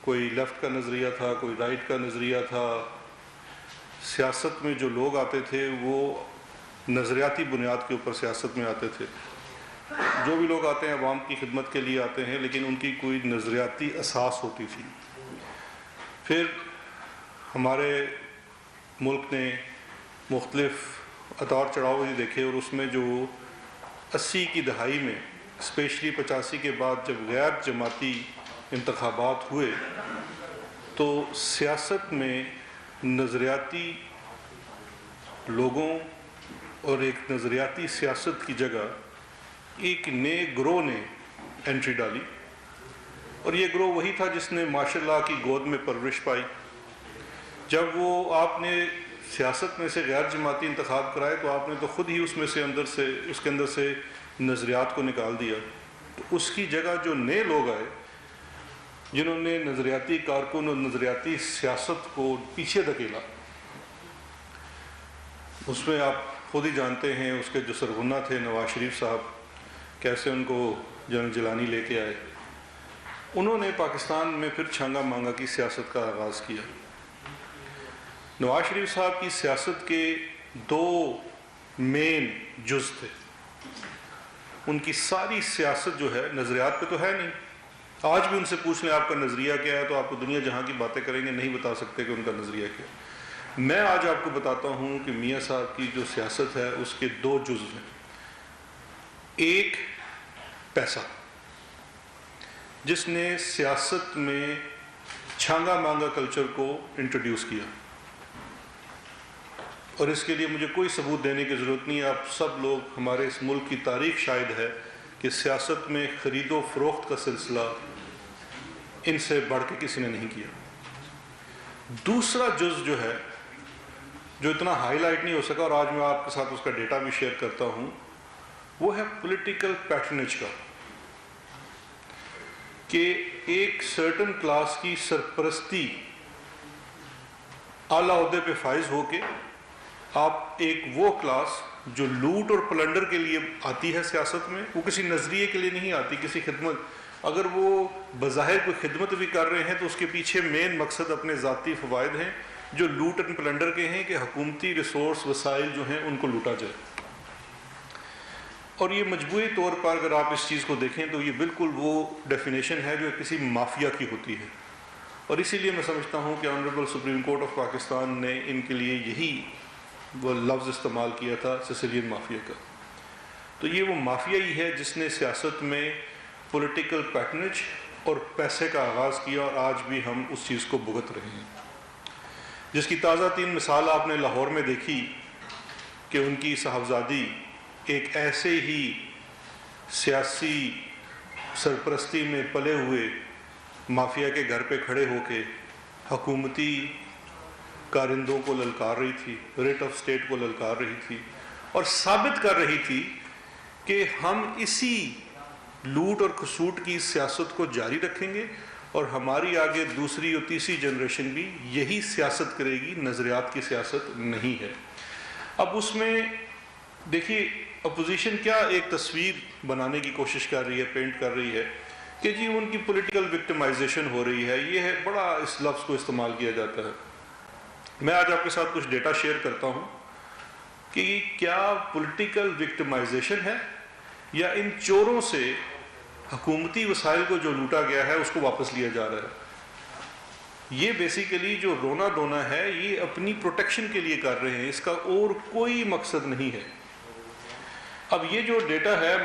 کوئی لیفٹ کا نظریہ تھا، کوئی رائٹ کا نظریہ تھا. سیاست میں جو لوگ آتے تھے وہ نظریاتی بنیاد کے اوپر سیاست میں آتے تھے. جو بھی لوگ آتے ہیں عوام کی خدمت کے لیے آتے ہیں، لیکن ان کی کوئی نظریاتی اساس ہوتی تھی. پھر ہمارے ملک نے مختلف اتار چڑھاؤ بھی دیکھے، اور اس میں جو 80 کی دہائی میں اسپیشلی 85 کے بعد جب غیر جماعتی انتخابات ہوئے تو سیاست میں نظریاتی لوگوں اور ایک نظریاتی سیاست کی جگہ ایک نئے گروہ نے انٹری ڈالی، اور یہ گروہ وہی تھا جس نے ماشاء اللہ کی گود میں پرورش پائی. جب وہ آپ نے سیاست میں سے غیر جماعتی انتخاب کرائے تو آپ نے تو خود ہی اس کے اندر سے نظریات کو نکال دیا. تو اس کی جگہ جو نئے لوگ آئے جنہوں نے نظریاتی کارکن اور نظریاتی سیاست کو پیچھے دھکیلا، اس میں آپ خود ہی جانتے ہیں اس کے جو سرغنہ تھے نواز شریف صاحب، کیسے ان کو جنرل جیلانی لے کے آئے. انہوں نے پاکستان میں پھر چھانگا مانگا کی سیاست کا آغاز کیا. نواز شریف صاحب کی سیاست کے 2 مین جز تھے. ان کی ساری سیاست جو ہے نظریات پہ تو ہے نہیں. آج بھی ان سے پوچھ لیں آپ کا نظریہ کیا ہے تو آپ کو دنیا جہاں کی باتیں کریں گے نہیں بتا سکتے کہ ان کا نظریہ کیا ہے. میں آج آپ کو بتاتا ہوں کہ میاں صاحب کی جو سیاست ہے اس کے 2 جز ہیں. ایک پیسہ، جس نے سیاست میں چھانگا مانگا کلچر کو انٹروڈیوس کیا، اور اس کے لیے مجھے کوئی ثبوت دینے کی ضرورت نہیں ہے. آپ سب لوگ، ہمارے اس ملک کی تاریخ شاہد ہے کہ سیاست میں خرید و فروخت کا سلسلہ ان سے بڑھ کے کسی نے نہیں کیا. دوسرا جز جو ہے، جو اتنا ہائی لائٹ نہیں ہو سکا، اور آج میں آپ کے ساتھ اس کا ڈیٹا بھی شیئر کرتا ہوں، وہ ہے پولیٹیکل پیٹرنیج کا، کہ ایک سرٹن کلاس کی سرپرستی اعلیٰ عہدے پہ فائز ہو کے آپ ایک وہ کلاس جو لوٹ اور پلنڈر کے لیے آتی ہے سیاست میں، وہ کسی نظریے کے لیے نہیں آتی، کسی خدمت. اگر وہ بظاہر کوئی خدمت بھی کر رہے ہیں تو اس کے پیچھے مین مقصد اپنے ذاتی فوائد ہیں جو لوٹ اینڈ پلنڈر کے ہیں، کہ حکومتی ریسورس وسائل جو ہیں ان کو لوٹا جائے. اور یہ مجموعی طور پر اگر آپ اس چیز کو دیکھیں تو یہ بالکل وہ ڈیفینیشن ہے جو کسی مافیا کی ہوتی ہے. اور اسی لیے میں سمجھتا ہوں کہ honourable supreme court of Pakistan نے ان کے لیے یہی وہ لفظ استعمال کیا تھا، سسیلین مافیا کا. تو یہ وہ مافیا ہی ہے جس نے سیاست میں پولیٹیکل پیٹرنیج اور پیسے کا آغاز کیا، اور آج بھی ہم اس چیز کو بھگت رہے ہیں. جس کی تازہ 3 مثال آپ نے لاہور میں دیکھی کہ ان کی صاحبزادی ایک ایسے ہی سیاسی سرپرستی میں پلے ہوئے مافیا کے گھر پہ کھڑے ہو کے حکومتی کارندوں کو للکار رہی تھی، ریٹ آف اسٹیٹ کو للکار رہی تھی، اور ثابت کر رہی تھی کہ ہم اسی لوٹ اور کسوٹ کی سیاست کو جاری رکھیں گے، اور ہماری آگے دوسری اور تیسری جنریشن بھی یہی سیاست کرے گی، نظریات کی سیاست نہیں ہے. اب اس میں دیکھیے اپوزیشن کیا ایک تصویر بنانے کی کوشش کر رہی ہے، پینٹ کر رہی ہے کہ جی ان کی پولیٹیکل وکٹمائزیشن ہو رہی ہے. یہ ہے بڑا اس لفظ کو استعمال کیا جاتا ہے. میں آج آپ کے ساتھ کچھ ڈیٹا شیئر کرتا ہوں کہ کیا پولیٹیکل وکٹمائزیشن ہے یا ان چوروں سے حکومتی وسائل کو جو لوٹا گیا ہے اس کو واپس لیا جا رہا ہے. یہ بیسیکلی جو رونا دھونا ہے یہ اپنی پروٹیکشن کے لیے کر رہے ہیں، اس کا اور کوئی مقصد نہیں ہے. اب یہ جو ڈیٹا ہے،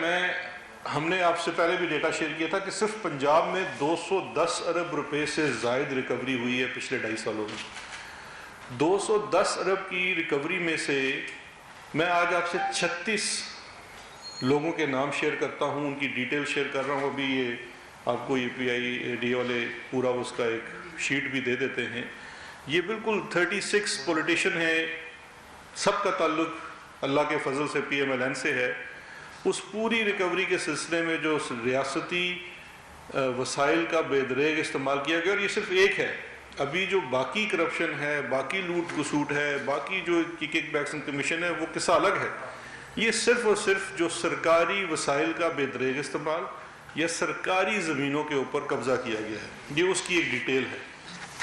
ہم نے آپ سے پہلے بھی ڈیٹا شیئر کیا تھا کہ صرف پنجاب میں 210 ارب روپے سے زائد ریکوری ہوئی ہے پچھلے 2.5 سالوں میں. 210 ارب کی ریکوری میں سے میں آج آپ سے 36 لوگوں کے نام شیئر کرتا ہوں، ان کی ڈیٹیل شیئر کر رہا ہوں. ابھی یہ آپ کو UPI ڈی والے پورا اس کا ایک شیٹ بھی دے دیتے ہیں. یہ بالکل 36 پولیٹیشین ہیں، سب کا تعلق اللہ کے فضل سے PMLN سے ہے. اس پوری ریکوری کے سلسلے میں جو ریاستی وسائل کا بے دریغ استعمال کیا گیا، اور یہ صرف ایک ہے. ابھی جو باقی کرپشن ہے، باقی لوٹ کسوٹ ہے، باقی جو کک بیکس اینڈ کمیشن ہے، وہ قصہ الگ ہے. یہ صرف اور صرف جو سرکاری وسائل کا بے دریغ استعمال، یا سرکاری زمینوں کے اوپر قبضہ کیا گیا ہے، یہ اس کی ایک ڈیٹیل ہے،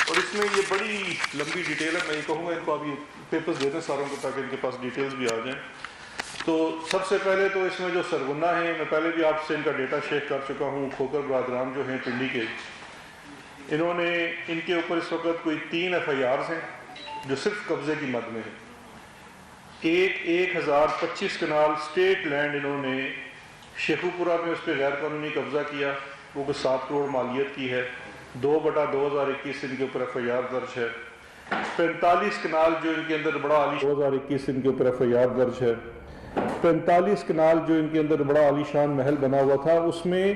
اور اس میں یہ بڑی لمبی ڈیٹیل ہے. میں یہ کہوں گا ان کو ابھی پیپرز دے دیں ساروں کو تاکہ ان کے پاس ڈیٹیلز بھی آ جائیں. تو سب سے پہلے تو اس میں جو سرغنہ ہیں، میں پہلے بھی آپ سے ان کا ڈیٹا شیئر کر چکا ہوں. کھوکر برادران جو ہیں پنڈی کے، انہوں نے ان کے اوپر اس وقت کوئی 3 FIRs ہیں جو صرف قبضے کی مد میں ہیں. 1025 کنال اسٹیٹ لینڈ انہوں نے شیخو پورہ میں اس پہ غیر قانونی قبضہ کیا، وہ کوئی 7 کروڑ مالیت کی ہے. 2/2021 ان کے اوپر FIR درج ہے. 45 کنال جو ان کے اندر بڑا عالی 2021 ان کے اوپر FIR درج ہے. 45 کنال جو ان کے اندر بڑا عالی شان محل بنا ہوا تھا، اس میں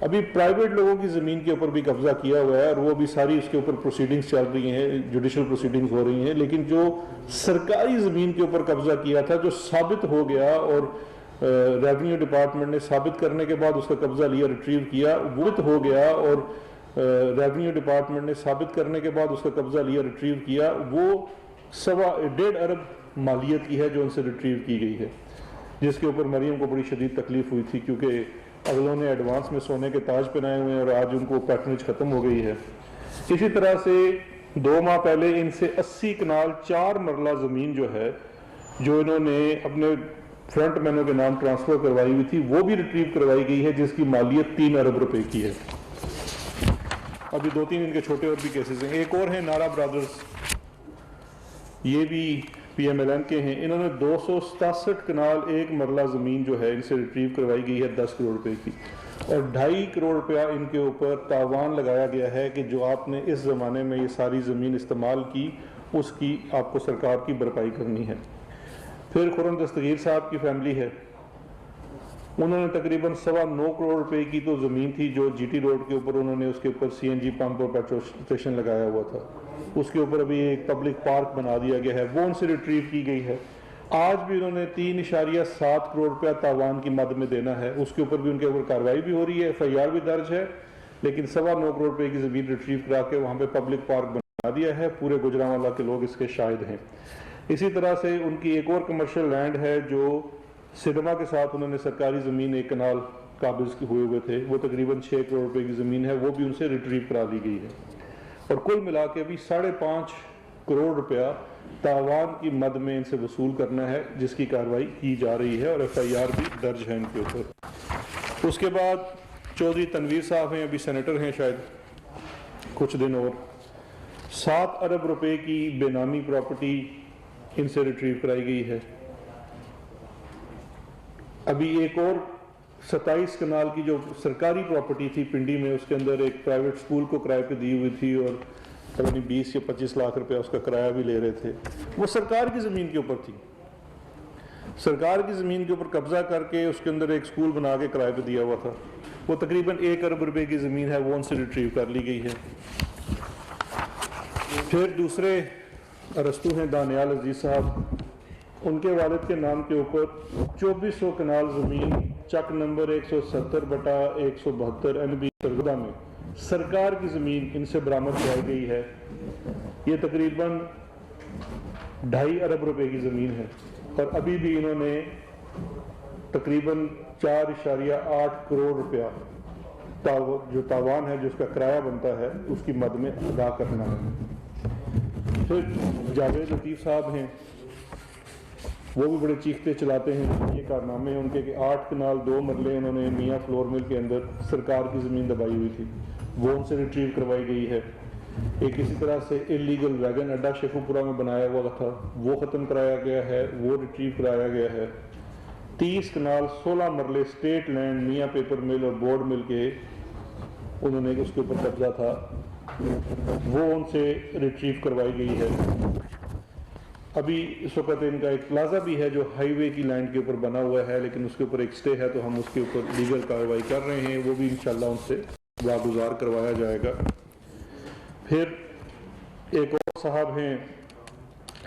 ابھی پرائیویٹ لوگوں کی زمین کے اوپر بھی قبضہ کیا ہوا ہے، اور وہ بھی ساری اس کے اوپر پروسیڈنگز چل رہی ہیں، جوڈیشل پروسیڈنگز ہو رہی ہیں. لیکن جو سرکاری زمین کے اوپر قبضہ کیا تھا، جو ثابت ہو گیا اور ریونیو ڈپارٹمنٹ نے ثابت کرنے کے بعد اس کا قبضہ لیا، ریٹریو کیا، وہ ہو گیا، اور ریونیو ڈپارٹمنٹ نے ثابت کرنے کے بعد اس کا قبضہ لیا، ریٹریو کیا، وہ 1.5 ارب مالیت کی ہے جو ان سے ریٹریو کی گئی ہے، جس کے اوپر مریم کو بڑی شدید تکلیف ہوئی تھی، کیونکہ اگلوں نے ایڈوانس میں سونے کے تاج پہنائے ہوئے ہیں اور آج ان کو پیٹرنیج ختم ہو گئی ہے. اسی طرح سے 2 ماہ پہلے ان سے 80 کنال 4 مرلہ زمین جو ہے، جو انہوں نے اپنے فرنٹ مینوں کے نام ٹرانسفر کروائی ہوئی تھی، وہ بھی ریٹریو کروائی گئی ہے، جس کی مالیت 3 ارب روپے کی ہے. ابھی 2-3 ان کے چھوٹے اور بھی کیسز ہیں. ایک اور ہیں نارا برادرز، یہ بھی PMLN کے ہیں. انہوں نے 267 کنال 1 مرلہ زمین جو ہے ان سے ریٹریو کروائی گئی ہے 10 کروڑ روپے کی، اور 2.5 کروڑ روپیہ ان کے اوپر تاوان لگایا گیا ہے کہ جو آپ نے اس زمانے میں یہ ساری زمین استعمال کی، اس کی آپ کو سرکار کی بھرپائی کرنی ہے. پھر خرم دستگیر صاحب کی فیملی ہے، انہوں نے تقریباً 9.25 کروڑ روپے کی تو زمین تھی جو GT روڈ کے اوپر انہوں نے اس کے اوپر CNG پمپ اور پیٹرول اسٹیشن لگایا ہوا تھا، اس کے اوپر ابھی ایک پبلک پارک بنا دیا گیا ہے، وہ ان سے ریٹریو کی گئی ہے. آج بھی انہوں نے 3.7 کروڑ روپیہ تاوان کی مد میں دینا ہے، اس کے اوپر بھی ان کے اوپر کارروائی بھی ہو رہی ہے، FIR بھی درج ہے، لیکن 9.25 کروڑ روپے کی زمین ریٹریو کرا کے وہاں پہ پبلک پارک بنا دیا ہے. پورے گجرانوالہ کے لوگ اس کے شاہد ہیں. اسی طرح سے ان کی ایک اور کمرشل لینڈ ہے جو سنیما کے ساتھ انہوں نے سرکاری زمین 1 کنال قابض ہوئے تھے، وہ تقریباً 6 کروڑ روپے کی زمین ہے، وہ بھی ان سے ریٹریو کرا دی گئی ہے. اور کل ملا کے بھی 5.5 کروڑ روپیہ تاوان کی مد میں ان سے وصول کرنا ہے، جس کی کارروائی کی جا رہی ہے، اور FIR بھی درج ہے ان کے اوپر. اس کے بعد چودھری تنویر صاحب ہیں، ابھی سینیٹر ہیں شاید کچھ دن اور، 7 ارب روپے کی بے نامی پراپرٹی ان سے ریٹریو کرائی گئی ہے. ابھی ایک اور 27 کنال کی جو سرکاری پراپرٹی تھی پنڈی میں، اس کے اندر ایک پرائیویٹ سکول کو کرائے پہ دی ہوئی تھی، اور 20 یا 25 لاکھ روپے اس کا کرایہ بھی لے رہے تھے. وہ سرکار کی زمین کے اوپر تھی، سرکار کی زمین کے اوپر قبضہ کر کے اس کے اندر ایک سکول بنا کے کرائے پہ دیا ہوا تھا. وہ تقریباً 1 ارب روپے کی زمین ہے، وہ ان سے ریٹریو کر لی گئی ہے. پھر دوسرے ارسطو ہیں دانیال عزیز صاحب، ان کے والد کے نام کے اوپر 2400 کنال زمین چک نمبر 170/172 NB سرگودہ میں سرکار کی زمین ان سے برآمد کرائی گئی ہے. یہ تقریباً 2.5 ارب روپے کی زمین ہے، اور ابھی بھی انہوں نے تقریباً 4.8 کروڑ روپیہ جو تاوان ہے، جو اس کا کرایہ بنتا ہے، اس کی مد میں ادا کرنا ہے. پھر جاوید لطیف صاحب ہیں، وہ بھی بڑے چیختے چلاتے ہیں، یہ کارنامے ہیں ان کے کہ 8 کنال 2 مرلے انہوں نے میاں فلور مل کے اندر سرکار کی زمین دبائی ہوئی تھی، وہ ان سے ریٹریو کروائی گئی ہے. ایک اسی طرح سے انلیگل ویگن اڈا شیخو پورہ میں بنایا ہوا تھا، وہ ختم کرایا گیا ہے، وہ ریٹریو کرایا گیا ہے. 30 کنال 16 مرلے اسٹیٹ لینڈ میاں پیپر مل اور بورڈ مل کے انہوں نے اس کے اوپر قبضہ تھا، وہ ان سے ریٹریو کروائی گئی ہے. ابھی اس وقت ان کا ایک پلازا بھی ہے جو ہائی وے کی لینڈ کے اوپر بنا ہوا ہے، لیکن اس کے اوپر ایک سٹے ہے، تو ہم اس کے اوپر لیگل کارروائی کر رہے ہیں، وہ بھی انشاءاللہ ان سے واگزار کروایا جائے گا. پھر ایک اور صاحب ہیں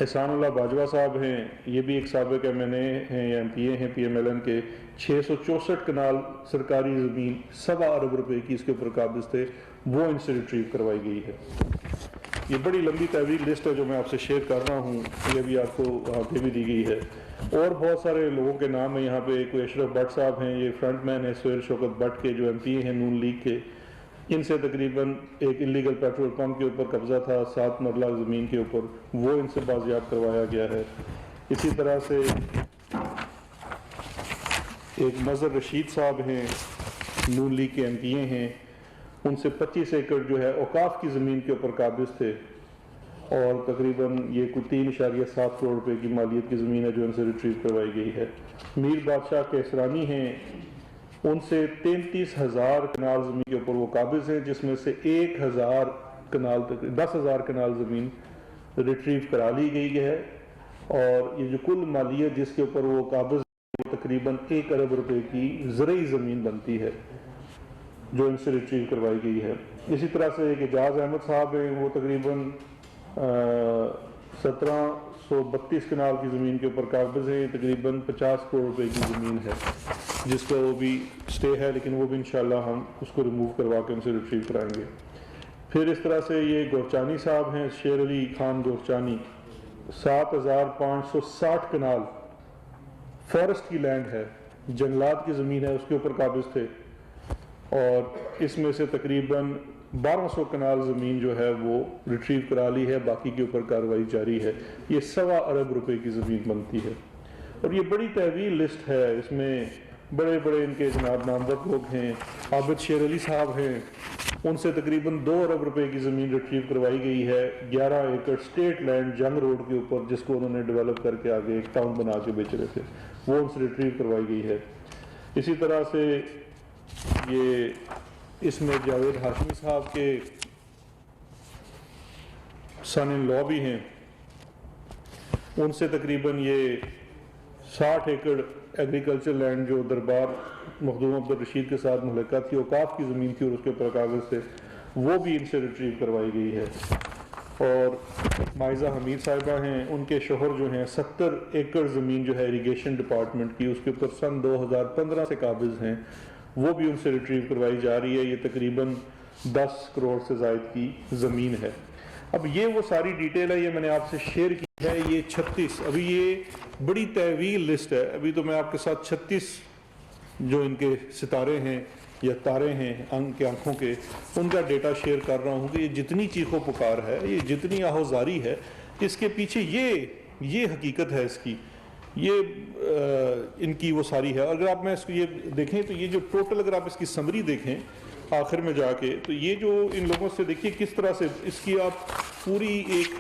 احسان اللہ باجوہ صاحب ہیں، یہ بھی ایک سابق MNA ہیں یا MPA ہیں PMLN کے. 664 کنال سرکاری زمین 7.25 ارب روپے کی اس کے اوپر قابض تھے، وہ ان سے ریٹریو کروائی گئی ہے. یہ بڑی لمبی طویل لسٹ ہے جو میں آپ سے شیئر کر رہا ہوں، یہ بھی آپ کو وہاں پہ بھی دی گئی ہے، اور بہت سارے لوگوں کے نام ہیں یہاں پہ. کوئی اشرف بٹ صاحب ہیں، یہ فرنٹ مین ہیں سہیل شوکت بٹ کے جو ایم پی ہیں نون لیگ کے. ان سے تقریباً ایک انلیگل پیٹرول پمپ کے اوپر قبضہ تھا 7 مرلہ زمین کے اوپر، وہ ان سے بازیاب کروایا گیا ہے. اسی طرح سے ایک مظہر رشید صاحب ہیں نون لیگ کے ایم پی اے ہیں، ان سے 25 ایکڑ جو ہے اوقاف کی زمین کے اوپر قابض تھے، اور تقریباً یہ کوئی 3.7 کروڑ روپے کی مالیت کی زمین ہے جو ان سے ریٹریو کروائی گئی ہے. میر بادشاہ کیسرانی ہیں، ان سے 33,000 کنال زمین کے اوپر وہ قابض ہیں، جس میں سے 10,000 کنال زمین ریٹریو کرا لی گئی ہے، اور یہ جو کل مالیت جس کے اوپر وہ قابض وہ تقریباً 1 ارب روپے کی زرعی زمین بنتی ہے جو ان سے ریٹریو کروائی گئی ہے. اسی طرح سے ایک اعجاز احمد صاحب ہیں، وہ تقریباً 1732 کنال کی زمین کے اوپر قابض ہے، تقریباً 50 کروڑ روپے کی زمین ہے جس کا وہ بھی سٹے ہے، لیکن وہ بھی انشاءاللہ ہم اس کو ریموو کروا کے ان سے ریٹریو کرائیں گے. پھر اس طرح سے یہ گورچانی صاحب ہیں، شیر علی خان گورچانی، 7,560 کنال فارسٹ کی لینڈ ہے، جنگلات کی زمین ہے، اس کے اوپر قابض تھے، اور اس میں سے تقریباً 1200 کنال زمین جو ہے وہ ریٹریو کرا لی ہے، باقی کے اوپر کارروائی جاری ہے. یہ 1.25 ارب روپے کی زمین بنتی ہے، اور یہ بڑی طویل لسٹ ہے. اس میں بڑے بڑے ان کے جناب نامور لوگ ہیں. عابد شیر علی صاحب ہیں، ان سے تقریباً 2 ارب روپے کی زمین ریٹریو کروائی گئی ہے، 11 ایکڑ اسٹیٹ لینڈ جنگ روڈ کے اوپر، جس کو انہوں نے ڈیولپ کر کے آگے ایک ٹاؤن بنا کے بیچ رہے تھے، وہ ان سے ریٹریو کروائی گئی ہے. اسی طرح سے یہ اس میں جاوید ہاشمی صاحب کے سن ان لا بھی ہیں، ان سے تقریباً یہ 60 ایکڑ ایگریکلچر لینڈ جو دربار مخدوم عبدالرشید کے ساتھ ملحقہ تھی، اوقاف کی زمین تھی اور اس کے اوپر کاغذ تھے، وہ بھی ان سے ریٹریو کروائی گئی ہے. اور مائزہ حمید صاحبہ ہیں، ان کے شوہر جو ہیں 70 ایکڑ زمین جو ہے اریگیشن ڈپارٹمنٹ کی، اس کے اوپر سن 2015 سے قابض ہیں، وہ بھی ان سے ریٹریو کروائی جا رہی ہے. یہ تقریباً 10 کروڑ سے زائد کی زمین ہے. اب یہ وہ ساری ڈیٹیل ہے، یہ میں نے آپ سے شیئر کی ہے. یہ 36 ابھی یہ بڑی طویل لسٹ ہے، ابھی تو میں آپ کے ساتھ 36 جو ان کے ستارے ہیں یا تارے ہیں کے آنکھوں کے، ان کا ڈیٹا شیئر کر رہا ہوں کہ یہ جتنی چیخ و پکار ہے، یہ جتنی آہوزاری ہے، اس کے پیچھے یہ حقیقت ہے اس کی، یہ ان کی وہ ساری ہے. اگر آپ میں اس کو یہ دیکھیں تو یہ جو ٹوٹل، اگر آپ اس کی سمری دیکھیں آخر میں جا کے، تو یہ جو ان لوگوں سے دیکھیے کس طرح سے اس کی آپ پوری ایک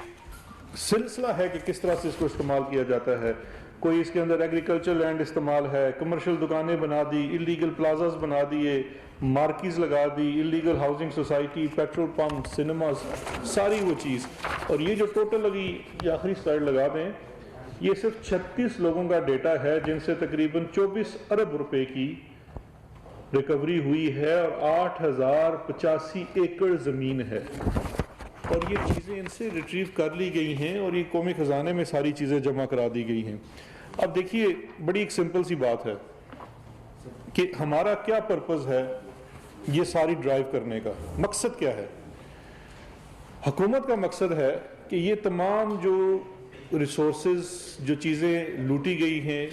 سلسلہ ہے کہ کس طرح سے اس کو استعمال کیا جاتا ہے. کوئی اس کے اندر ایگریکلچر لینڈ استعمال ہے، کمرشل دکانیں بنا دی، انلیگل پلازاز بنا دیے، مارکیز لگا دی، illegal housing society, petrol pump, cinemas, ساری وہ چیز. اور یہ جو ٹوٹل ابھی یہ آخری سلائیڈ لگا دیں، یہ صرف 36 لوگوں کا ڈیٹا ہے جن سے تقریباً 24 ارب روپے کی ریکوری ہوئی ہے، اور 8,085 ایکڑ زمین ہے، اور یہ چیزیں ان سے ریٹریو کر لی گئی ہیں، اور یہ قومی خزانے میں ساری چیزیں جمع کرا دی گئی ہیں. اب دیکھیے بڑی ایک سمپل سی بات ہے کہ ہمارا کیا پرپز ہے یہ ساری ڈرائیو کرنے کا، مقصد کیا ہے؟ حکومت کا مقصد ہے کہ یہ تمام جو ریسورسز، جو چیزیں لوٹی گئی ہیں،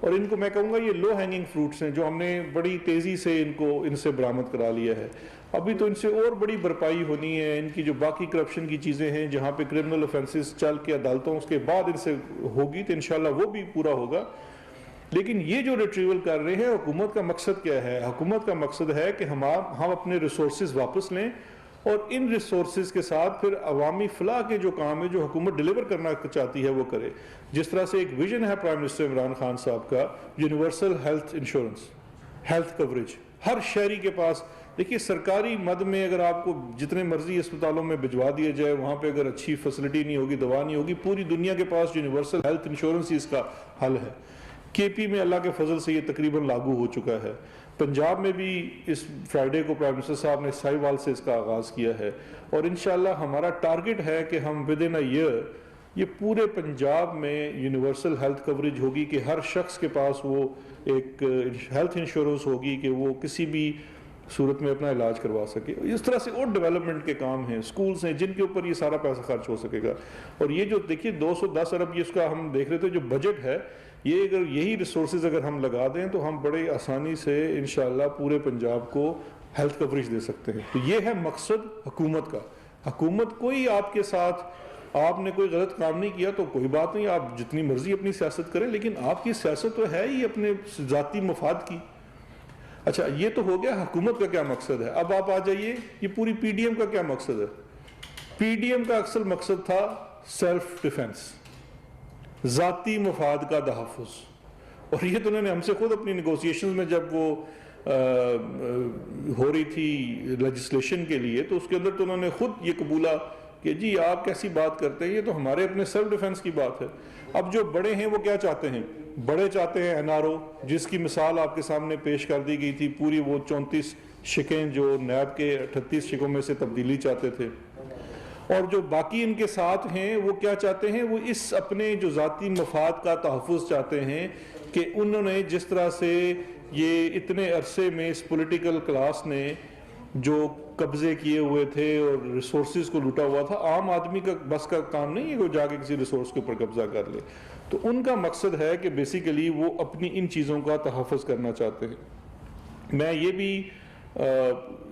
اور ان کو میں کہوں گا یہ لو ہینگنگ فروٹس ہیں جو ہم نے بڑی تیزی سے ان سے برآمد کرا لیا ہے. ابھی تو ان سے اور بڑی بھرپائی ہونی ہے. ان کی جو باقی کرپشن کی چیزیں ہیں جہاں پہ کرمنل افینسز چل کے عدالتوں، اس کے بعد ان سے ہوگی تو انشاءاللہ وہ بھی پورا ہوگا. لیکن یہ جو ریٹریول کر رہے ہیں، حکومت کا مقصد کیا ہے؟ حکومت کا مقصد ہے کہ ہم اپنے ریسورسز واپس لیں، اور ان ریسورسز کے ساتھ پھر عوامی فلاح کے جو کام ہے جو حکومت ڈیلیور کرنا چاہتی ہے وہ کرے. جس طرح سے ایک ویژن ہے پرائم منسٹر عمران خان صاحب کا، universal health insurance, health coverage ہر شہری کے پاس. دیکھیے سرکاری مد میں اگر آپ کو جتنے مرضی اسپتالوں میں بھجوا دیا جائے، وہاں پہ اگر اچھی فیسلٹی نہیں ہوگی، دوا نہیں ہوگی، پوری دنیا کے پاس یونیورسل ہیلتھ انشورنس ہی اس کا حل ہے. کے پی میں اللہ کے فضل سے یہ تقریباً لاگو ہو چکا ہے. پنجاب میں بھی اس فرائیڈے کو پرائم منسٹر صاحب نے ساہیوال سے اس کا آغاز کیا ہے، اور انشاءاللہ ہمارا ٹارگٹ ہے کہ ہم ودن اے ایئر یہ پورے پنجاب میں یونیورسل ہیلتھ کوریج ہوگی کہ ہر شخص کے پاس وہ ایک ہیلتھ انشورنس ہوگی کہ وہ کسی بھی صورت میں اپنا علاج کروا سکے. اس طرح سے اور ڈیولپمنٹ کے کام ہیں, سکولز ہیں جن کے اوپر یہ سارا پیسہ خرچ ہو سکے گا. اور یہ جو دیکھیے 210 ارب یہ اس کا ہم دیکھ رہے تھے جو بجٹ ہے, یہ اگر یہی ریسورسز اگر ہم لگا دیں تو ہم بڑے آسانی سے انشاءاللہ پورے پنجاب کو ہیلتھ کوریج دے سکتے ہیں. تو یہ ہے مقصد حکومت کا. حکومت کوئی آپ کے ساتھ, آپ نے کوئی غلط کام نہیں کیا تو کوئی بات نہیں, آپ جتنی مرضی اپنی سیاست کریں, لیکن آپ کی سیاست تو ہے ہی اپنے ذاتی مفاد کی. اچھا یہ تو ہو گیا حکومت کا کیا مقصد ہے. اب آپ آ جائیے یہ پوری پی ڈی ایم کا کیا مقصد ہے. پی ڈی ایم کا اصل مقصد تھا سیلف ڈیفense, ذاتی مفاد کا تحفظ. اور یہ تو انہوں نے ہم سے خود اپنی نیگوسیشنز میں جب وہ ہو رہی تھی لیجسلیشن کے لیے, تو اس کے اندر تو انہوں نے خود یہ قبولا کہ جی آپ کیسی بات کرتے ہیں, یہ تو ہمارے اپنے سیلف ڈیفنس کی بات ہے. اب جو بڑے ہیں وہ کیا چاہتے ہیں, بڑے چاہتے ہیں این آر او, جس کی مثال آپ کے سامنے پیش کر دی گئی تھی, پوری وہ 34 شکیں جو نیب کے 38 شکوں میں سے تبدیلی چاہتے تھے. اور جو باقی ان کے ساتھ ہیں وہ کیا چاہتے ہیں, وہ اس اپنے جو ذاتی مفاد کا تحفظ چاہتے ہیں کہ انہوں نے جس طرح سے یہ اتنے عرصے میں اس پولیٹیکل کلاس نے جو قبضے کیے ہوئے تھے اور ریسورسز کو لوٹا ہوا تھا, عام آدمی کا بس کا کام نہیں ہے کہ وہ جا کے کسی ریسورس کے اوپر قبضہ کر لے. تو ان کا مقصد ہے کہ بیسیکلی وہ اپنی ان چیزوں کا تحفظ کرنا چاہتے ہیں. میں یہ بھی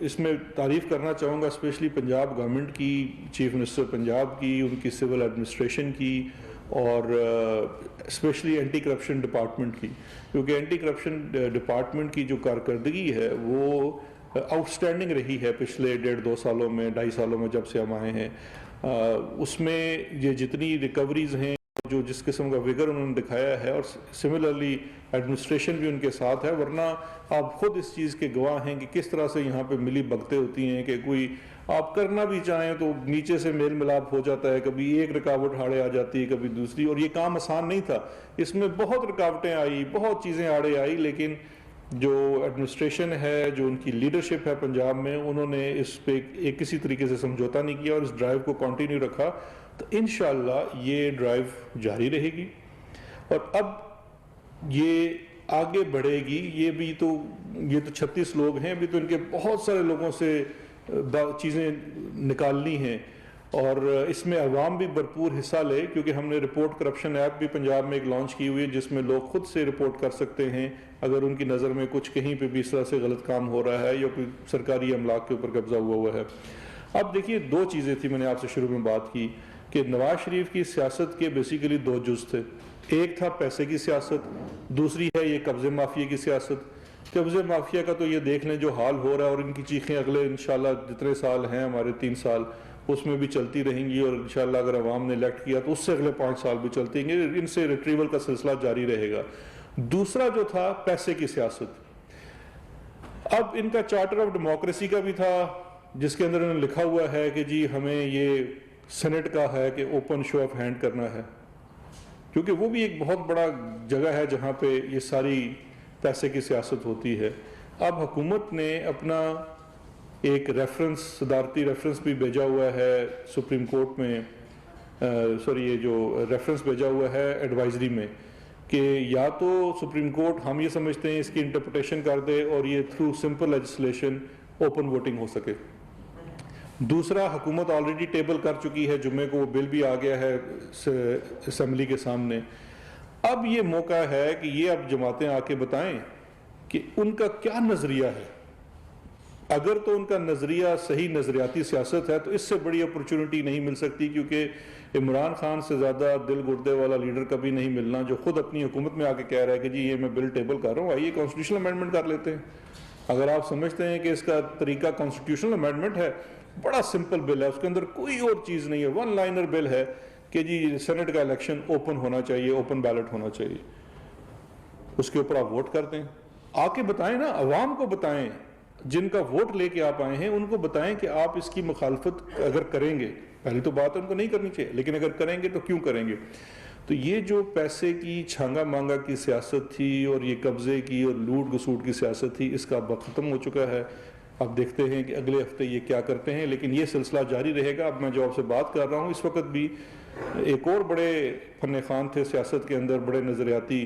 اس میں تعریف کرنا چاہوں گا اسپیشلی پنجاب گورنمنٹ کی, چیف منسٹر پنجاب کی, ان کی سول ایڈمنسٹریشن کی, اور اسپیشلی اینٹی کرپشن ڈپارٹمنٹ کی, کیونکہ اینٹی کرپشن ڈپارٹمنٹ کی جو کارکردگی ہے وہ آؤٹ اسٹینڈنگ رہی ہے پچھلے 1.5-2 سالوں میں, 2.5 سالوں میں جب سے ہم آئے ہیں. اس میں یہ جتنی ریکوریز ہیں, جو جس قسم کا وگر انہوں نے دکھایا ہے, اور سملرلی ایڈمنسٹریشن بھی ان کے ساتھ ہے, ورنہ آپ خود اس چیز کے گواہ ہیں کہ کس طرح سے یہاں پہ ملی بھگتیں ہوتی ہیں کہ کوئی آپ کرنا بھی چاہیں تو نیچے سے میل ملاپ ہو جاتا ہے, کبھی ایک رکاوٹ آڑے آ جاتی ہے, کبھی دوسری. اور یہ کام آسان نہیں تھا, اس میں بہت رکاوٹیں آئی, بہت چیزیں آڑے آئی, لیکن جو ایڈمنسٹریشن ہے, جو ان کی لیڈرشپ ہے پنجاب میں, انہوں نے اس پہ ایک کسی طریقے سے سمجھوتا نہیں کیا اور اس ڈرائیو کو کنٹینیو رکھا. تو انشاءاللہ یہ ڈرائیو جاری رہے گی اور اب یہ آگے بڑھے گی. یہ تو 36 لوگ ہیں, ابھی تو ان کے بہت سارے لوگوں سے چیزیں نکالنی ہیں, اور اس میں عوام بھی بھرپور حصہ لے, کیونکہ ہم نے رپورٹ کرپشن ایپ بھی پنجاب میں ایک لانچ کی ہوئی ہے, جس میں لوگ خود سے رپورٹ کر سکتے ہیں اگر ان کی نظر میں کچھ کہیں پہ بھی اس طرح سے غلط کام ہو رہا ہے یا کوئی سرکاری املاک کے اوپر قبضہ ہوا ہے. اب دیکھیے 2 چیزیں تھی, میں نے آپ سے شروع میں بات کی کہ نواز شریف کی سیاست کے بیسیکلی 2 جز تھے. ایک تھا پیسے کی سیاست, دوسری ہے یہ قبضے مافیا کی سیاست. قبضے مافیا کا تو یہ دیکھ لیں جو حال ہو رہا ہے, اور ان کی چیخیں اگلے انشاءاللہ جتنے سال ہیں ہمارے 3 سال اس میں بھی چلتی رہیں گی, اور انشاءاللہ اگر عوام نے الیکٹ کیا تو اس سے اگلے 5 سال بھی چلتی ہیں گے, ان سے ریٹریول کا سلسلہ جاری رہے گا. دوسرا جو تھا پیسے کی سیاست. اب ان کا چارٹر آف ڈیموکریسی کا بھی تھا, جس کے اندر انہوں نے لکھا ہوا ہے کہ جی ہمیں یہ سینٹ کا ہے کہ اوپن شو آف ہینڈ کرنا ہے, کیونکہ وہ بھی ایک بہت بڑا جگہ ہے جہاں پہ یہ ساری پیسے کی سیاست ہوتی ہے. اب حکومت نے اپنا ایک ریفرنس, صدارتی ریفرنس بھی بھیجا ہوا ہے سپریم کورٹ میں, یہ جو ریفرنس بھیجا ہوا ہے ایڈوائزری میں, کہ یا تو سپریم کورٹ ہم یہ سمجھتے ہیں اس کی انٹرپریٹیشن کر دے اور یہ through simple legislation open voting ہو سکے. دوسرا, حکومت آلریڈی ٹیبل کر چکی ہے, جمعے کو وہ بل بھی آ گیا ہے اسمبلی کے سامنے. اب یہ موقع ہے کہ یہ اب جماعتیں آ کے بتائیں کہ ان کا کیا نظریہ ہے. اگر تو ان کا نظریہ صحیح نظریاتی سیاست ہے تو اس سے بڑی اپرچونٹی نہیں مل سکتی, کیونکہ عمران خان سے زیادہ دل گردے والا لیڈر کبھی نہیں ملنا جو خود اپنی حکومت میں آ کے کہہ رہا ہے کہ جی یہ میں بل ٹیبل کر رہا ہوں, آئیے کانسٹیٹیوشنل امینڈمنٹ کر لیتے ہیں. اگر آپ سمجھتے ہیں کہ اس کا طریقہ کانسٹیٹیوشنل امینڈمنٹ ہے, بڑا سمپل بل ہے, اس کے اندر کوئی اور چیز نہیں ہے, 1 لائنر بل ہے کہ جی سینٹ کا الیکشن اوپن ہونا چاہیے, اوپن بیلٹ ہونا چاہیے. اس کے اوپر آپ ووٹ کر دیں, آ کے بتائیں نا, عوام کو بتائیں, جن کا ووٹ لے کے آپ آئے ہیں ان کو بتائیں کہ آپ اس کی مخالفت اگر کریں گے, پہلی تو بات ان کو نہیں کرنی چاہیے, لیکن اگر کریں گے تو کیوں کریں گے. تو یہ جو پیسے کی چھانگا مانگا کی سیاست تھی اور یہ قبضے کی اور لوٹ گسوٹ کی سیاست تھی, اس کا وقت ختم ہو چکا ہے. اب دیکھتے ہیں کہ اگلے ہفتے یہ کیا کرتے ہیں, لیکن یہ سلسلہ جاری رہے گا. اب میں جو آپ سے بات کر رہا ہوں اس وقت بھی ایک اور بڑے فن خوان تھے سیاست کے اندر, بڑے نظریاتی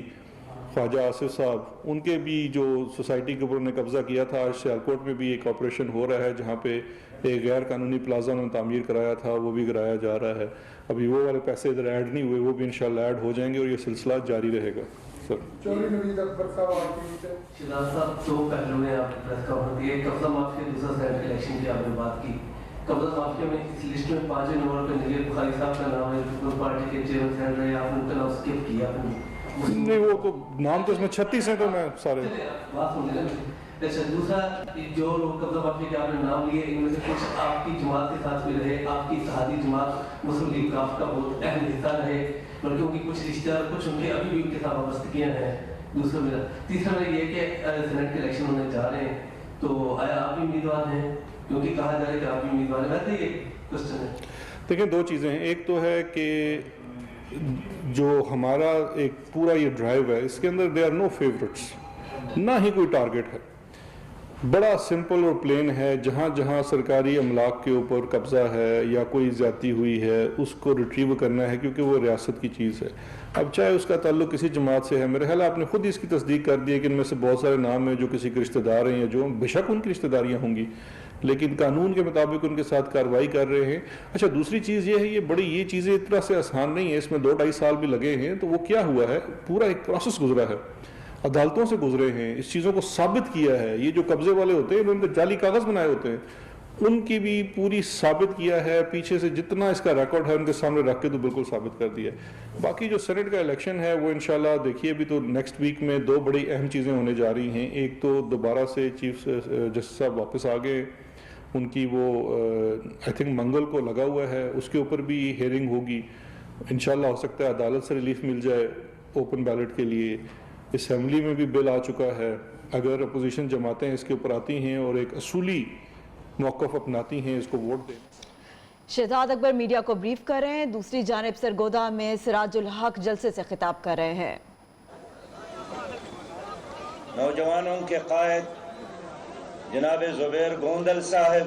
خواجہ آصف صاحب، ان کے بھی جو سوسائٹی کے اوپر انہوں نے قبضہ کیا تھا، آج سیالکوٹ میں بھی ایک آپریشن ہو رہا ہے جہاں پہ ایک غیر قانونی پلازا انہوں نے تعمیر کرایا تھا، وہ بھی کرایا جا رہا ہے. ابھی وہ والے پیسے ادھر ایڈ نہیں ہوئے، وہ بھی انشاءاللہ ایڈ ہو جائیں گے اور یہ سلسلہ جاری رہے گا. سر شہزاد صاحب، دو پہلو میں آپ کی پریس کانفرنس دی، ایک قبضہ مافیا، دوسرا سینٹ الیکشن کی آپ نے بات کی. قبضہ مافیا میں اس لسٹ میں 5 نمبر پہ نگیر بخاری صاحب کا نام ہے، پیپلز پارٹی کے چیئرمین سینٹ رہے، آپ نے ان کا نام اسکپ کیا. نہیں، وہ تو نام تو اس میں 36 ہیں، تو میں سارے بات سن لیں. اچھا، دوسرا جو لوگ قبضہ مافیا کے آپ نے نام لیے، ان میں سے کچھ آپ کی جماعت کے ساتھ بھی رہے، آپ کی اتحادی جماعت مسلم لیگ کاف کا بہت اہم حصہ رہے، بلکہ ان کی کچھ رشتہ دار کچھ ان کے ابھی بھی ان کے ساتھ وابستگیاں ہیں. دوسرا میرا تیسرا میرا یہ کہ سینٹ کے الیکشن ہونے جا رہے ہیں، تو آیا آپ بھی امیدوار ہیں؟ کیونکہ کہا جا رہا ہے کہ آپ بھی امیدوار ہیں. ویسے یہ کوشچن ہے. دیکھیں، دو چیزیں ہیں. ایک تو ہے کہ جو ہمارا ایک پورا یہ ڈرائیو ہے، اس کے اندر دے آر نو فیوریٹس، نہ ہی کوئی ٹارگٹ ہے. بڑا سمپل اور پلین ہے. جہاں جہاں سرکاری املاک کے اوپر قبضہ ہے یا کوئی زیادتی ہوئی ہے، اس کو ریٹریو کرنا ہے، کیونکہ وہ ریاست کی چیز ہے. اب چاہے اس کا تعلق کسی جماعت سے ہے، میرے خیال آپ نے خود اس کی تصدیق کر دی ہے کہ ان میں سے بہت سارے نام ہیں جو کسی کے رشتہ دار ہیں، یا جو بے شک ان کی رشتہ داریاں ہوں گی، لیکن قانون کے مطابق ان کے ساتھ کارروائی کر رہے ہیں. اچھا، دوسری چیز یہ ہے، یہ چیزیں اس طرح سے آسان نہیں ہیں، اس میں 2-2.5 سال بھی لگے ہیں. تو وہ کیا ہوا ہے، پورا ایک پروسیس گزرا ہے، عدالتوں سے گزرے ہیں، اس چیزوں کو ثابت کیا ہے. یہ جو قبضے والے ہوتے ہیں، انہوں نے جعلی کاغذ بنائے ہوتے ہیں، ان کی بھی پوری ثابت کیا ہے. پیچھے سے جتنا اس کا ریکارڈ ہے ان کے سامنے رکھ کے تو بالکل ثابت کر دیا. باقی جو سینٹ کا الیکشن ہے وہ انشاءاللہ دیکھیے، بھی تو نیکسٹ ویک میں 2 بڑی اہم چیزیں ہونے جا رہی ہیں. ایک تو دوبارہ سے چیف جسٹس صاحب واپس آ گئے، ان کی وہ آئی تھنک منگل کو لگا ہوا ہے، اس کے اوپر بھی ہیئرنگ ہوگی. انشاءاللہ ہو سکتا ہے عدالت سے ریلیف مل جائے اوپن بیلٹ کے لیے. اسمبلی میں بھی بل آ چکا ہے. اگر اپوزیشن جماعتیں اس کے اوپر آتی ہیں اور ایک اصولی موقف اپناتی ہیں، اس کو ووٹ دیں. شہزاد اکبر میڈیا کو بریف کر رہے ہیں. دوسری جانب سرگودا میں سراج الحق جلسے سے خطاب کر رہے ہیں. نوجوانوں کے قائد جناب زبیر گوندل صاحب